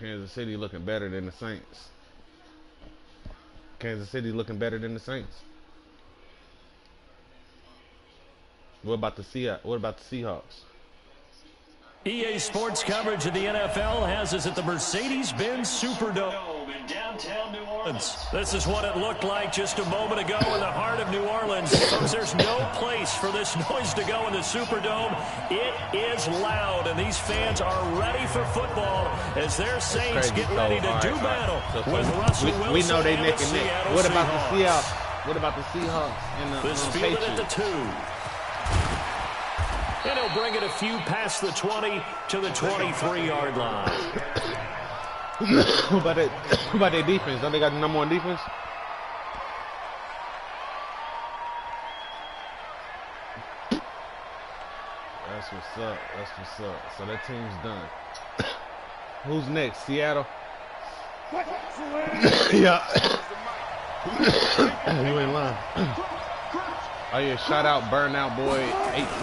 Kansas City looking better than the Saints. Kansas City looking better than the Saints. What about the Seahawks? EA Sports coverage of the NFL has us at the Mercedes-Benz Superdome in downtown New Orleans. This is what it looked like just a moment ago in the heart of New Orleans. Folks, there's no place for this noise to go in the Superdome. It is loud, and these fans are ready for football as their Saints get ready to do battle with Russell Wilson. We know they neck and neck. What about the Seahawks? Seahawks? What about the Seahawks and the Patriots? At the 2. And he'll bring it a few past the 20 to the 23-yard line. What about their defense? Don't they got the number 1 defense? That's what's up. That's what's up. So that team's done. Who's next? Seattle? Yeah. You ain't lying. Oh yeah, shout out Burnout Boy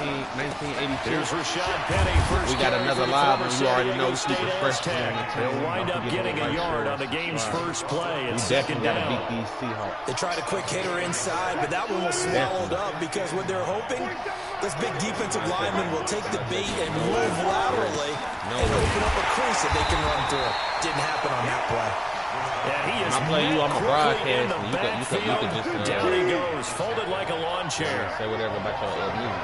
1982. Here's Rashad Penny, we got another live one. You already know we keep it fresh. They'll wind up getting a yard on the game's first play. It's second down. Gotta beat these Seahawks. They tried a quick hitter inside, but that one was swallowed up because what they're hoping, this big defensive lineman will take the bait and move laterally and open up a crease that they can run through. Didn't happen on that play. Yeah, he is. I'm playing you on my broadcast, and you could just down he goes, folded like a lawn chair. Say whatever about your music.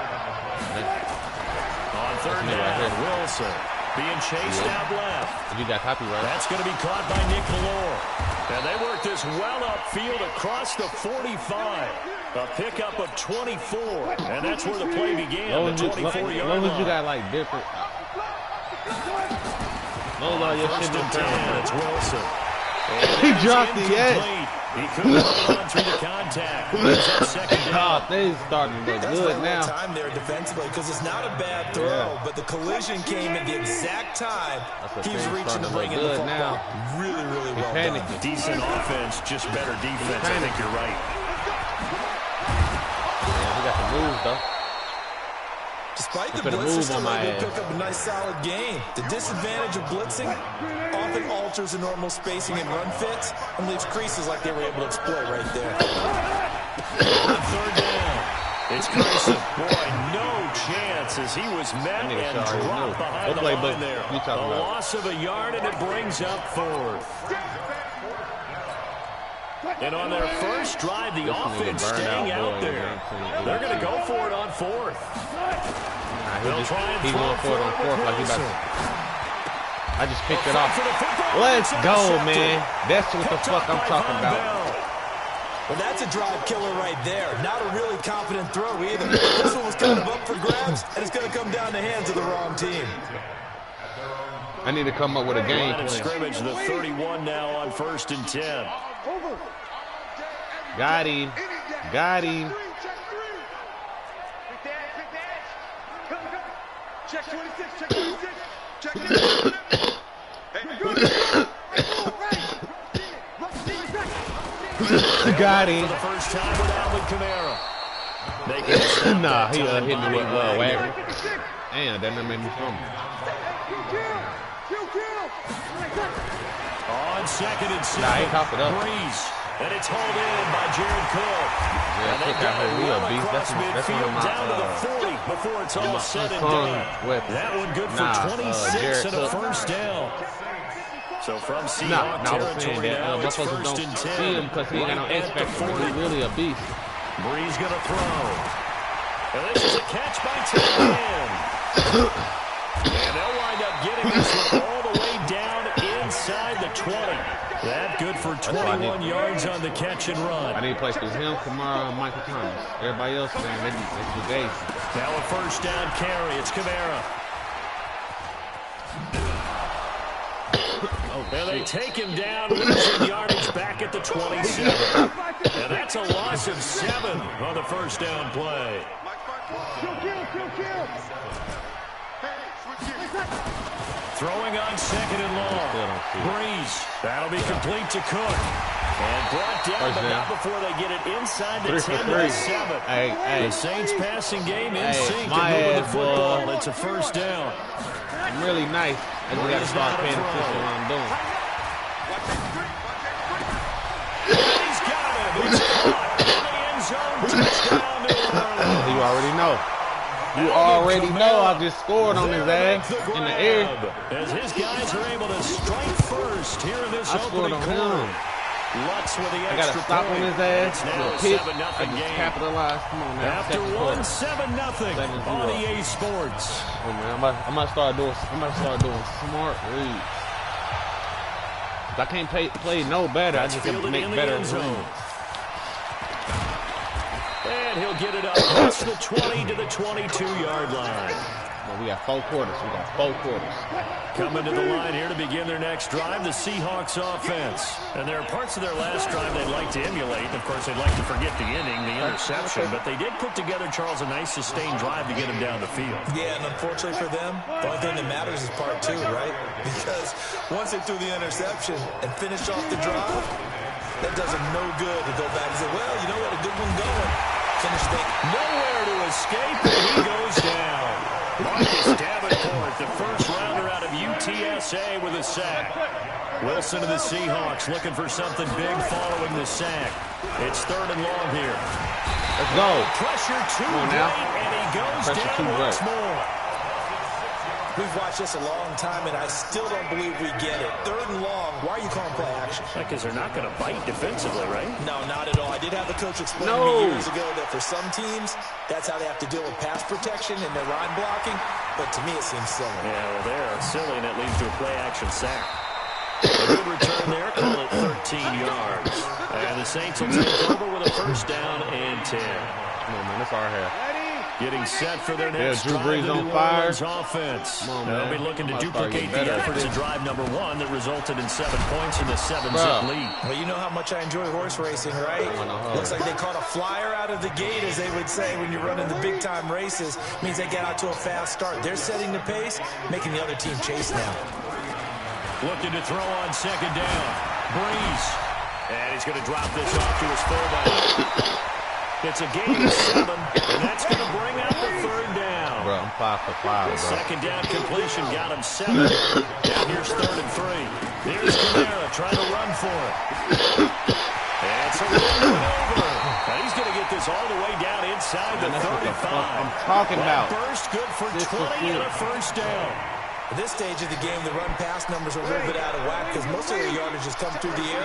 On third down, Wilson being chased out left. You got copyright. That's going to be caught by Nick Valor. And they work this well upfield across the 45. A pickup of 24, and that's where the play began. The 24-yard line. As long as you got like different. No, your shit didn't turn. It's Wilson. He dropped the edge. He couldn't hold on through the contact. They're starting to look good now. Time there defensively because it's not a bad throw, but the collision came at the exact time he was reaching to bring in the football. Now. Really, really well done. Decent offense, just better defense. I think you're right. Yeah, he got the moves though. Despite the blitz, still able to pick up a nice solid game. The disadvantage of blitzing often alters the normal spacing and run fits and leaves creases like they were able to exploit right there. On third down, it's Carson. Boy, no chance as he was met and dropped behind the line there. A loss of a yard, and it brings up fourth. And on their first drive, the offense staying out there. They're going to go for it on fourth. He's going for it on fourth like he's about to. I just picked it off. Let's go, man. That's what the fuck I'm talking about. Well, that's a drive killer right there. Not a really confident throw either. This one was kind of up for grabs, and it's going to come down the hands of the wrong team. I need to come up with a game plan. Scrimmage, the 31 now on 1st and 10. Got him. Got him. Check 26, check 26, check 26. Got him. For the first time with Alvin Kamara. Nah, he hit me with Wagner. Damn, that made me fumble. On 2nd and 7. Nah, he coughed it up. Breeze. And it's hauled in by Jared Cook. Yeah, and they Cook out here real beast. That's one of my down to the 40 before it's all said and done. That one good for 26 and a first down. So from Seahawks territory now, it's 1st and 10. See him because he ain't got no X factor. He's really a beast. Breeze going to throw. And this is a catch by Tyrannrayner. And they'll wind up getting this one all the way down inside the 20. That good for 21 yards on the catch and run. I need to play through him, Kamara, and Michael Thomas. Everybody else, man, they do days. Now a first down carry. It's Kamara. And they take him down, losing yardage back at the 27. And that's a loss of 7 on the first down play. Throwing on 2nd and long. Breeze. That'll be complete to Cook. And brought down, but not before they get it inside the 10-7. Hey. The Saints passing game in sync and moving the football. It's a first down. I'm really nice. I just got to start paying attention to what I'm doing. He's got him. He's caught in the end zone. Touchdown, New Orleans. You already know. You already know I just scored on his ass in the air. As his guys are able to strike first here in this opening quarter. Lutz with the I got to stop on his ass. Now I just game. capitalize. Come on, man. After 1-7-0 on EA Sports. Oh, man. I'm gonna start doing smart reads. I can't play no better. I just have to make better reads. And he'll get it up past the 20 to the 22-yard line. Well, we got 4 quarters. Coming to the line here to begin their next drive, the Seahawks offense. And there are parts of their last drive they'd like to emulate. Of course, they'd like to forget the inning, the interception. But they did put together, Charles, a nice sustained drive to get him down the field. Yeah, and unfortunately for them, the only thing that matters is part 2, right? Because once they threw the interception and finished off the drive, that does them no good to go back and say, well, you know what, a good one going. Finish thing. Nowhere to escape, and he goes down. Marcus Davenport, the first rounder out of UTSA with a sack. Wilson of the Seahawks looking for something big following the sack. It's 3rd and long here. Let's go. Pressure too great, and he goes down once more. We've watched this a long time, and I still don't believe we get it. 3rd and long. Why are you calling play action? Because they're not going to bite defensively, right? No, not at all. I did have the coach explain to me years ago that for some teams, that's how they have to deal with pass protection and their line blocking. But to me, it seems silly. Yeah, well, they're silly, and it leads to a play-action sack. A good return there, call it 13 yards. And the Saints will take over with a first down and 10. Come on, man, that's our hair. Getting set for their next Drew drive, Brees the on New fire. Orleans offense. They'll be looking to duplicate the better. efforts of drive number 1 that resulted in 7 points in the 7-zip lead. Well, you know how much I enjoy horse racing, right? Looks like they caught a flyer out of the gate, as they would say when you're running the big-time races. Means they get out to a fast start. They're setting the pace, making the other team chase now. Looking to throw on 2nd down. Brees. And he's going to drop this off to his fullback. It's a gain of 7, and that's going to bring out the 3rd down. Bro, I'm 5 for 5, bro. 2nd down completion got him 7. Now here's 3rd and 3. Here's Kamara trying to run for it. And it's a run over. And he's going to get this all the way down inside the 35. I'm talking about. Burst good for 20 and a first down. At this stage of the game, the run-pass numbers are a little bit out of whack because most of their yardage has come through the air.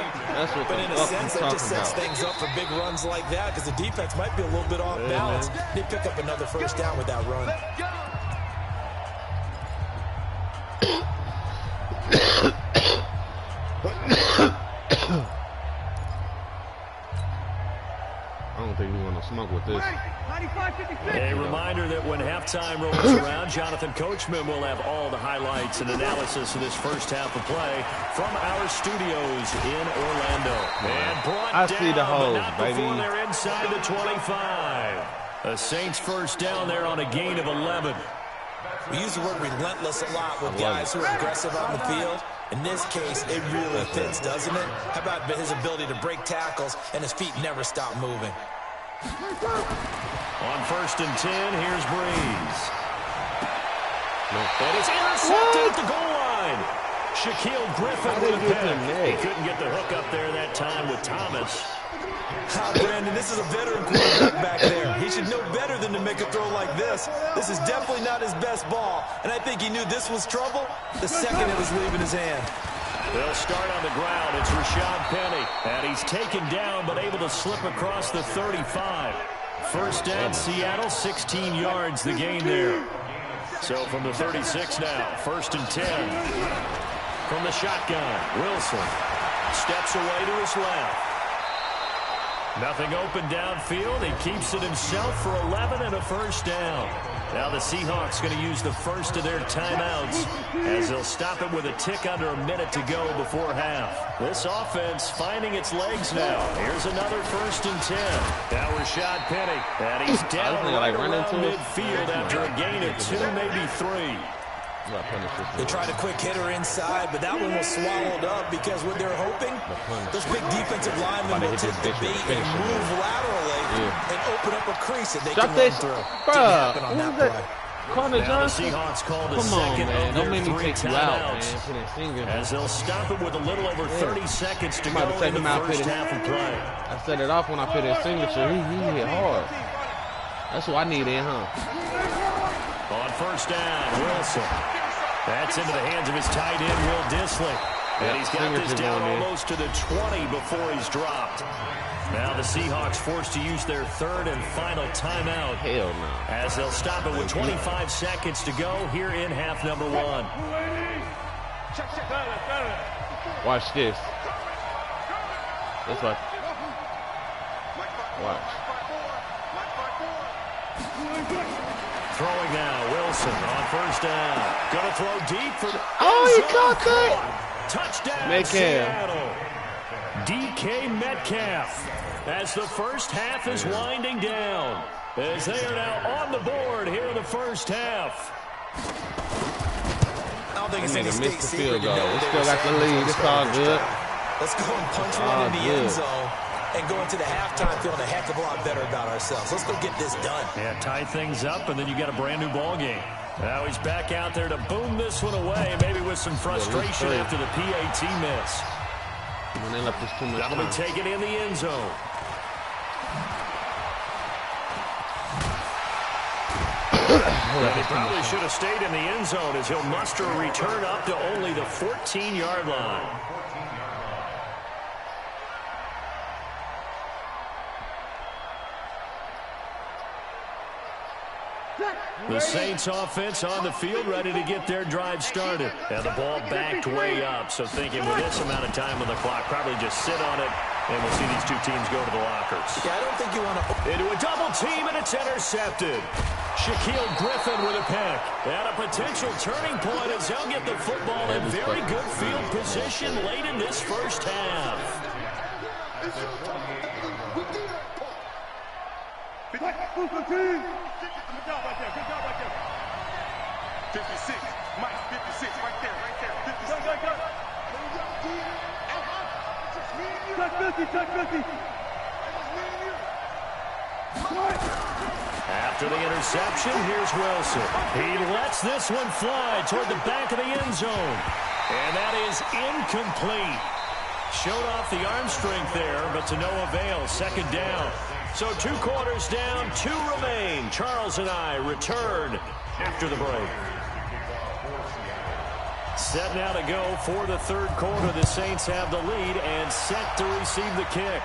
But in a sense, that just sets things up for big runs like that because the defense might be a little bit off balance. They pick up another first down with that run. I don't think we want to smoke with this. A reminder that when halftime rolls around, Jonathan Coachman will have all the highlights and analysis of this first half of play from our studios in Orlando. And brought I down, see the holes, but not baby. before they're inside the 25. A Saints first down there on a gain of 11. We use the word relentless a lot with guys who are aggressive on the field. In this case, it really fits, doesn't it? How about his ability to break tackles and his feet never stop moving? On 1st and 10, here's Brees. And it's intercepted at the goal line. Shaquille Griffin with a pick. He couldn't get the hook up there that time with Thomas. Brandon, this is a veteran quarterback back there. He should know better than to make a throw like this. This is definitely not his best ball, and I think he knew this was trouble the second it was leaving his hand. They'll start on the ground. It's Rashad Penny, and he's taken down but able to slip across the 35. First down, Seattle, 16 yards the gain there. So from the 36 now, 1st and 10. From the shotgun, Wilson steps away to his left. Nothing open downfield. He keeps it himself for 11 and a first down. Now the Seahawks going to use the first of their timeouts as they'll stop it with a tick under a minute to go before half. This offense finding its legs now. Here's another 1st and 10. Now Rashad Penny. And he's down right around midfield after a gain of 2, maybe 3. They tried a quick hitter inside, but that one was swallowed up because what they're hoping, those big defensive linemen will take the bait and move laterally and open up a crease that they can run through. Didn't happen on that play. Now the Seahawks called a second of their 3 timeouts as they'll stop it with a little over 30 seconds to go in the first half of play. I set it off when I put his signature. He hit hard. That's what I needed, huh? On first down, Wilson. That's into the hands of his tight end, Will Dissly. And he's got this down almost to the 20 before he's dropped. Now the Seahawks forced to use their third and final timeout. Hell no. As they'll stop it with 25 seconds to go here in half number 1. Watch this. That's what. Watch. Throwing now, Wilson on first down. Gonna throw deep for the he caught that. Touchdown, Seattle. DK Metcalf. As the first half is winding down. As they are now on the board here in the first half. I don't think it's any state secret. We still got the lead. It's all good. Let's go and punch one in the end zone and go into the halftime feeling a heck of a lot better about ourselves. Let's go get this done. Yeah, tie things up, and then you got a brand new ball game. Now he's back out there to boom this one away, maybe with some frustration after the PAT miss. That'll be taken in the end zone. And he probably should have stayed in the end zone as he'll muster a return up to only the 14-yard line. The Saints offense on the field ready to get their drive started. And the ball backed way up. So thinking with this amount of time on the clock, probably just sit on it, and we'll see these two teams go to the lockers. Yeah, I don't think you want to... Into a double team, and it's intercepted. Shaquille Griffin with a pick. And a potential turning point as they'll get the football in very good field position late in this first half. 56, Mike, 56, right there, 56. Touch 50. After the interception, here's Wilson. He lets this one fly toward the back of the end zone. And that is incomplete. Showed off the arm strength there, but to no avail. Second down. So 2 quarters down, 2 remain. Charles and I return after the break. Set now to go for the third quarter. The Saints have the lead and set to receive the kick.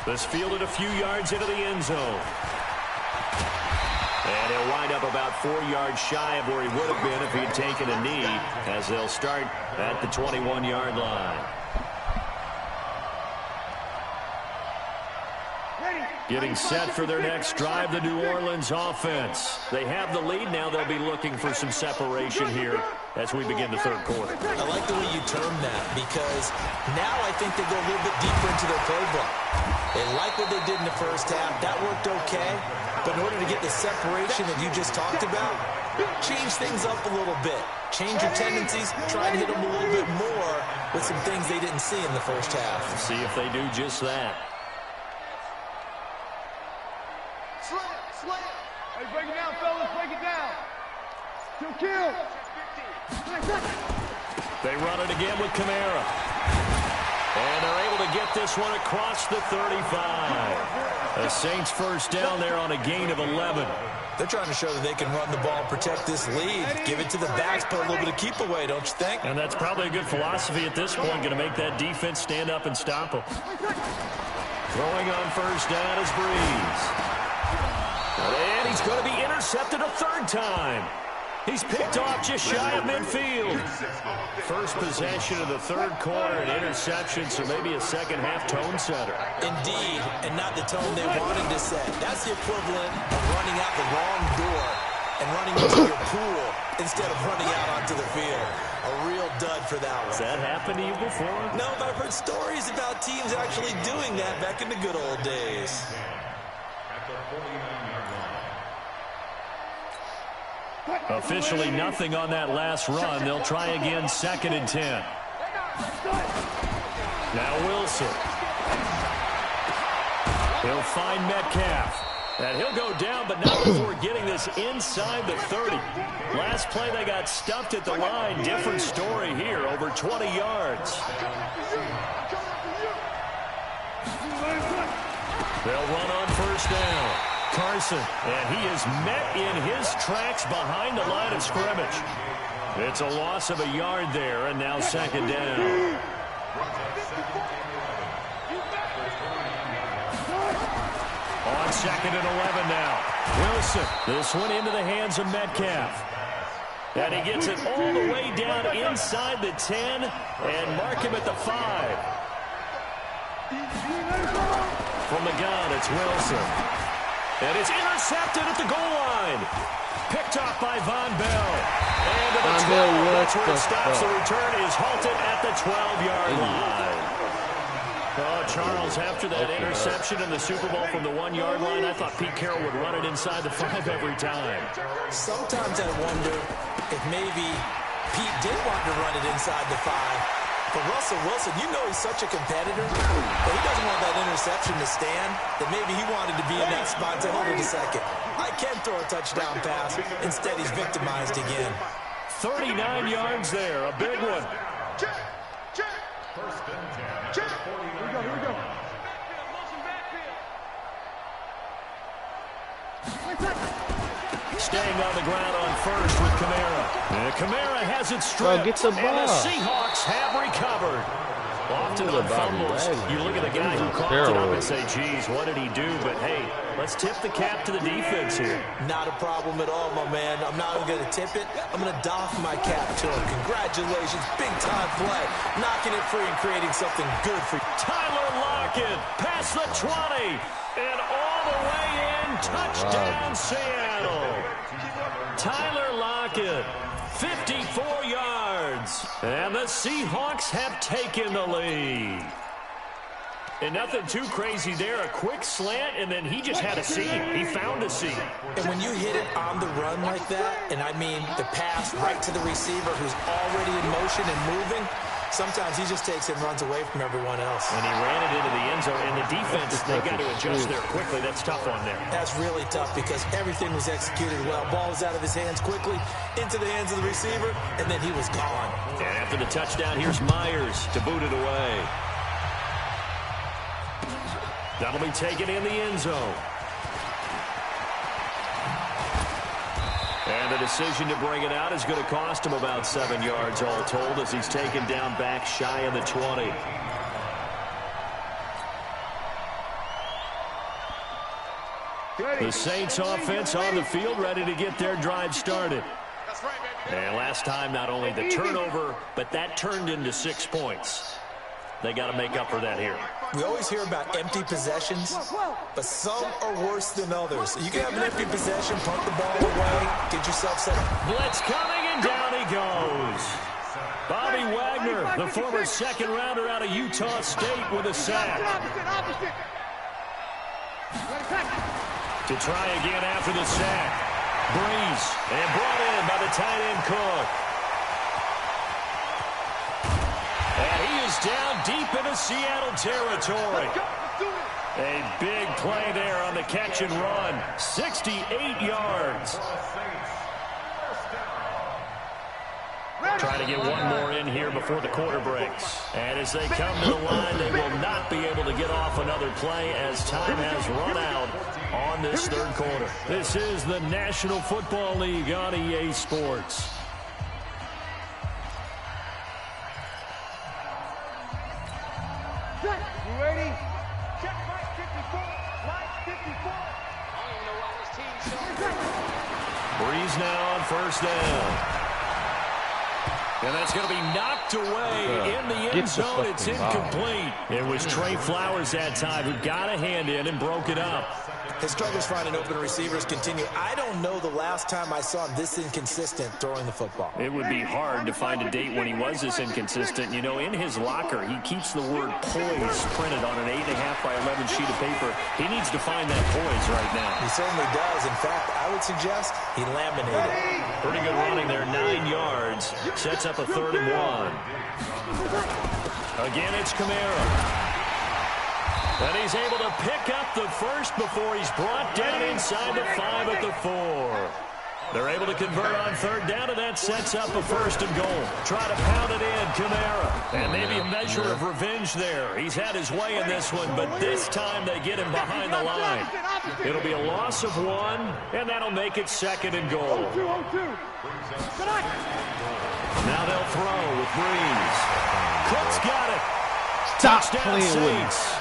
This fielded a few yards into the end zone. And he'll wind up about 4 yards shy of where he would have been if he had taken a knee, as they'll start at the 21-yard line. Getting set for their next drive, the New Orleans offense. They have the lead. Now they'll be looking for some separation here as we begin the third quarter. I like the way you term that, because now I think they go a little bit deeper into their playbook. They like what they did in the first half. That worked okay. But in order to get the separation that you just talked about, change things up a little bit. Change your tendencies. Try and hit them a little bit more with some things they didn't see in the first half. See if they do just that. Hey, break it down, fellas. Break it down. Kill. They run it again with Kamara. And they're able to get this one across the 35. The Saints first down there on a gain of 11. They're trying to show that they can run the ball and protect this lead. Give it to the backs, put a little bit of keep away, don't you think? And that's probably a good philosophy at this point, going to make that defense stand up and stop them. Throwing on first down is Breeze. And he's going to be intercepted a third time. He's picked off just shy of midfield. First possession of the third quarter, an interception, so maybe a second-half tone setter. Indeed, and not the tone they wanted to set. That's the equivalent of running out the wrong door and running into your pool instead of running out onto the field. A real dud for that one. Has that happened to you before? No, but I've heard stories about teams actually doing that back in the good old days. Officially nothing on that last run. They'll try again, 2nd and 10. Now Wilson. He'll find Metcalf. And he'll go down, but not before getting this inside the 30. Last play, they got stuffed at the line. Different story here, over 20 yards. They'll run on 1st down. Carson, and he is met in his tracks behind the line of scrimmage. It's a loss of a yard there, and now 2nd down. On 2nd and 11 now. Wilson, this one into the hands of Metcalf. And he gets it all the way down inside the 10 and mark him at the 5. From the gun, it's Wilson. And it's intercepted at the goal line. Picked off by Von Bell. And to the 12. That's where it stops. The return is halted at the 12-yard line. Oh, Charles, after that interception in the Super Bowl from the 1-yard line, I thought Pete Carroll would run it inside the 5 every time. Sometimes I wonder if maybe Pete did want to run it inside the 5. But Russell Wilson, you know he's such a competitor, but he doesn't want that interception to stand, that maybe he wanted to be in that spot to hold it a second. I can throw a touchdown pass. Instead, he's victimized again. 39 yards there, a big one. Check. Here we go. Staying on the ground on 1st with Kamara. And Kamara has it stripped. Get the ball. And the Seahawks have recovered. Often on fumbles, you look at the guy who caught it up and say, geez, what did he do? But, hey, let's tip the cap to the defense here. Not a problem at all, my man. I'm not even going to tip it. I'm going to doff my cap to him. Congratulations. Big-time play. Knocking it free and creating something good for you. Tyler Lockett past the 20 and all the way in. Touchdown, Seattle. Tyler Lockett, 54 yards. And the Seahawks have taken the lead. And nothing too crazy there. A quick slant, and then he just had a seam. He found a seam. And when you hit it on the run like that, and I mean the pass right to the receiver who's already in motion and moving, sometimes he just takes it and runs away from everyone else. And he ran it into the end zone. And the defense, they got to adjust there quickly. That's tough on there. That's really tough because everything was executed well. Ball was out of his hands quickly, into the hands of the receiver, and then he was gone. And after the touchdown, here's Myers to boot it away. That'll be taken in the end zone. And the decision to bring it out is going to cost him about 7 yards all told as he's taken down back shy of the 20. The Saints offense on the field ready to get their drive started. And last time, not only the turnover, but that turned into 6 points. They got to make up for that here. We always hear about empty possessions, but some are worse than others. You can have an empty possession, punt the ball away, get yourself set up. Blitz coming, and down he goes. Bobby Wagner, the former second-rounder out of Utah State, with a sack. To try again after the sack. Breeze, and brought in by the tight end Cook. And he is down deep into Seattle territory. A big play there on the catch and run. 68 yards. Trying to get one more in here before the quarter breaks. And as they come to the line, they will not be able to get off another play as time has run out on this third quarter. This is the National Football League on EA Sports. You ready? Check Mike 54. Mike 54. I don't even know why this team's so. Breeze now on 1st down. And that's going to be knocked away in the end zone. It's incomplete. It was Trey Flowers that time who got a hand in and broke it up. His struggles finding open receivers continue. I don't know the last time I saw him this inconsistent throwing the football. It would be hard to find a date when he was this inconsistent. You know, in his locker, he keeps the word poise printed on an 8.5 by 11 sheet of paper. He needs to find that poise right now. He certainly does. In fact, I would suggest he laminated. Pretty good running there, 9 yards. Sets up a 3rd and 1. Again, it's Kamara. And he's able to pick up the first before he's brought down inside the 5 at the 4. They're able to convert on 3rd down, and that sets up a 1st and goal. Try to pound it in, Kamara. And maybe a measure of revenge there. He's had his way in this one, but this time they get him behind the line. It'll be a loss of 1, and that'll make it 2nd and goal. Now they'll throw with Breeze. Cook's got it. Stop Touchdown playing with me. Saints.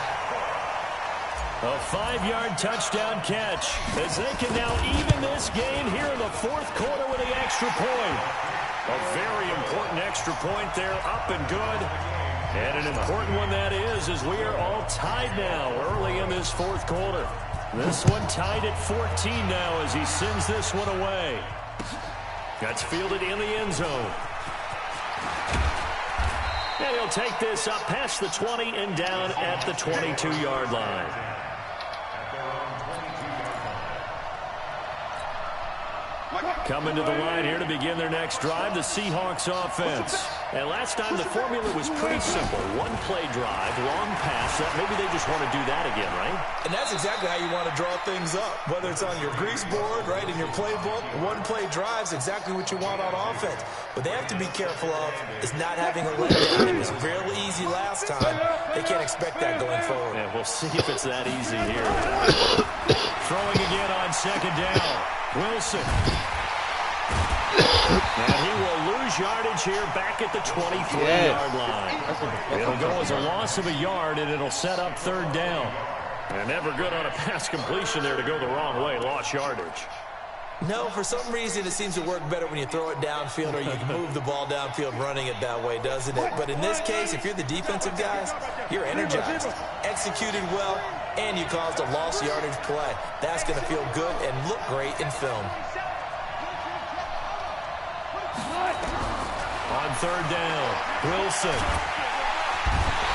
A 5-yard touchdown catch as they can now even this game here in the 4th quarter with the extra point. A very important extra point there, up and good. And an important one that is, as we are all tied now early in this 4th quarter. This one tied at 14 now as he sends this one away. That's fielded in the end zone. And he'll take this up past the 20 and down at the 22-yard line. Coming to the line here to begin their next drive, the Seahawks offense. And last time the formula was pretty simple. 1-play drive, long pass. Maybe they just want to do that again, right? And that's exactly how you want to draw things up. Whether it's on your grease board, right, in your playbook, 1-play drive's exactly what you want on offense. What they have to be careful of is not having a letdown. It was real easy last time. They can't expect that going forward. Yeah, we'll see if it's that easy here. Throwing again on 2nd down. Wilson. And he will lose yardage here back at the 23-yard line. It'll go as a loss of a yard, and it'll set up 3rd down. And never good on a pass completion there to go the wrong way. Lost yardage. No, for some reason it seems to work better when you throw it downfield or you can move the ball downfield running it that way, doesn't it? But in this case, if you're the defensive guys, you're energized, executed well, and you caused a lost yardage play. That's going to feel good and look great in film. On 3rd down, Wilson.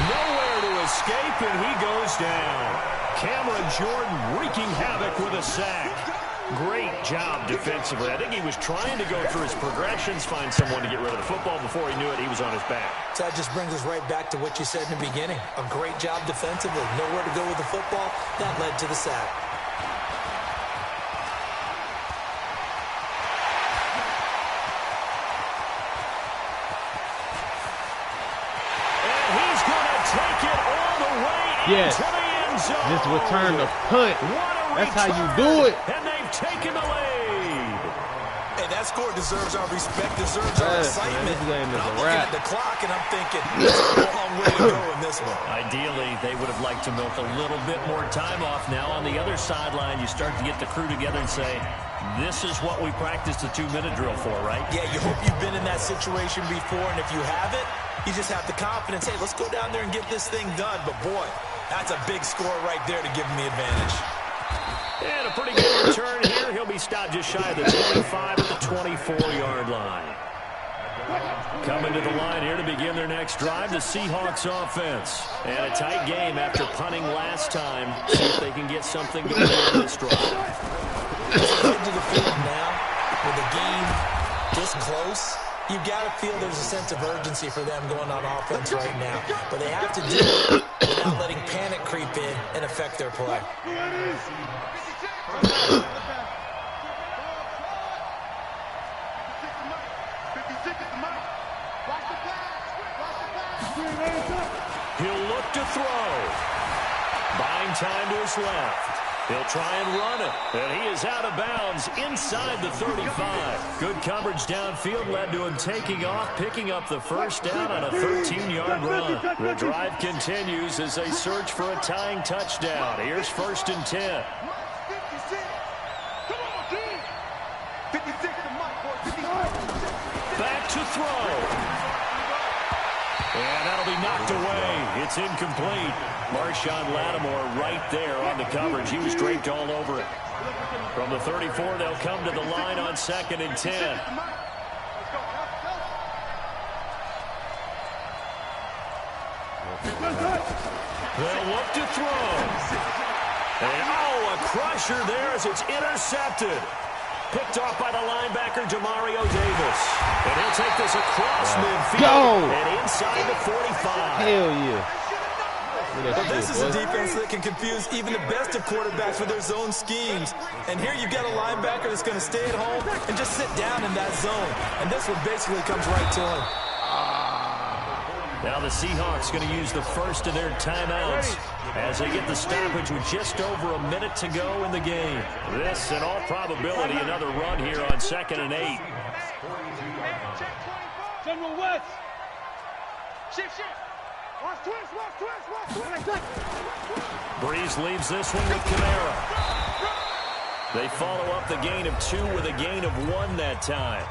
Nowhere to escape, and he goes down. Cameron Jordan wreaking havoc with a sack. Great job defensively. I think he was trying to go through his progressions, find someone to get rid of the football. Before he knew it, he was on his back. So that just brings us right back to what you said in the beginning. A great job defensively. Nowhere to go with the football. That led to the sack. And he's going to take it all the way into the end zone. Just return the punt. That's how you do it. And they've taken the lead. Hey, that score deserves our respect, deserves our excitement. Man, this game is I'm a looking wrap. at the clock, and I'm thinking, there's a long way to go in this one. Ideally, they would have liked to milk a little bit more time off. Now on the other sideline, you start to get the crew together and say, this is what we practiced the 2-minute drill for, right? Yeah, you hope you've been in that situation before, and if you haven't, you just have the confidence, hey, let's go down there and get this thing done. But, boy, that's a big score right there to give them the advantage. And a pretty good return here. He'll be stopped just shy of the 25 at the 24-yard line. Coming to the line here to begin their next drive, the Seahawks offense. And a tight game after punting last time. See if they can get something going on this drive. Into the field now with the game this close. You've got to feel there's a sense of urgency for them going on offense right now. But they have to do it without letting panic creep in and affect their play. He'll look to throw. Buying time to his left. He'll try and run it, and he is out of bounds inside the 35. Good coverage downfield led to him taking off, picking up the first down on a 13-yard run. The drive continues as they search for a tying touchdown. Here's 1st and 10. Back to throw. And that'll be knocked away. It's incomplete. Marshawn Lattimore right there on the coverage. He was draped all over it. From the 34, they'll come to the line on 2nd and 10. They'll look to throw. And, a crusher there as it's intercepted. Picked off by the linebacker, Demario Davis. And he'll take this across midfield and inside the 45. Hell yeah. But this is a defense that can confuse even the best of quarterbacks with their zone schemes. And here you've got a linebacker that's going to stay at home and just sit down in that zone. And this one basically comes right to him. Now the Seahawks going to use the first of their timeouts as they get the stoppage with just over a minute to go in the game. This, in all probability, another run here on 2nd and 8. General West. Shift. Watch twist. Breeze leaves this one with Kamara. They follow up the gain of 2 with a gain of 1 that time.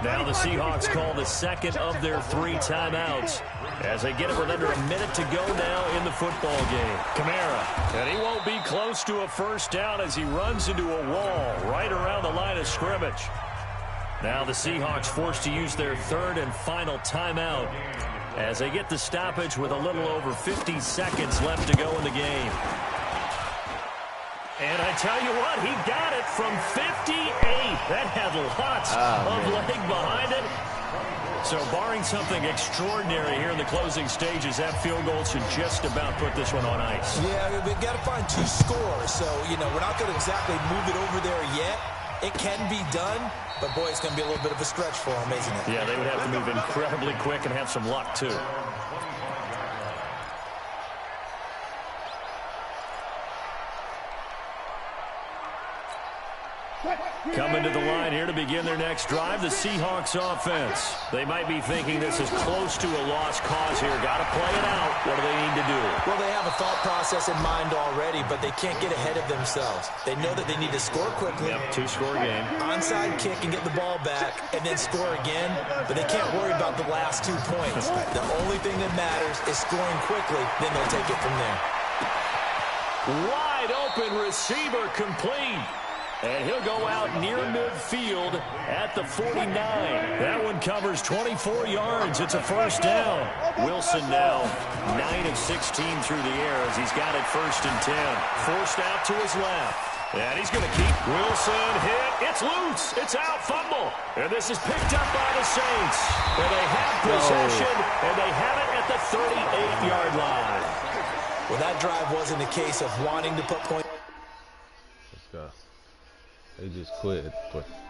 Now the Seahawks call the second of their 3 timeouts as they get it with under a minute to go now in the football game. Kamara, and he won't be close to a first down as he runs into a wall right around the line of scrimmage. Now the Seahawks forced to use their 3rd and final timeout as they get the stoppage with a little over 50 seconds left to go in the game. And I tell you what, he got it from 58. That had lots of leg behind it. So barring something extraordinary here in the closing stages, that field goal should just about put this one on ice. Yeah, we've got to find 2 scores. So, we're not going to exactly move it over there yet. It can be done, but, boy, it's going to be a little bit of a stretch for them, isn't it? Yeah, they would have to move incredibly quick and have some luck, too. Coming to the line here to begin their next drive, the Seahawks offense. They might be thinking this is close to a lost cause here. Got to play it out. What do they need to do? Well, they have a thought process in mind already, but they can't get ahead of themselves. They know that they need to score quickly. Yep, 2-score game. Onside kick and get the ball back and then score again, but they can't worry about the last 2 points. The only thing that matters is scoring quickly, then they'll take it from there. Wide open receiver complete. And he'll go out near midfield at the 49. That one covers 24 yards. It's a first down. Wilson now 9 of 16 through the air as he's got it 1st and 10. Forced out to his left. And he's going to keep Wilson hit. It's loose. It's out. Fumble. And this is picked up by the Saints. And they have possession, and they have it at the 38-yard line. Well, that drive wasn't a case of wanting to put points. Let's go. They just quit.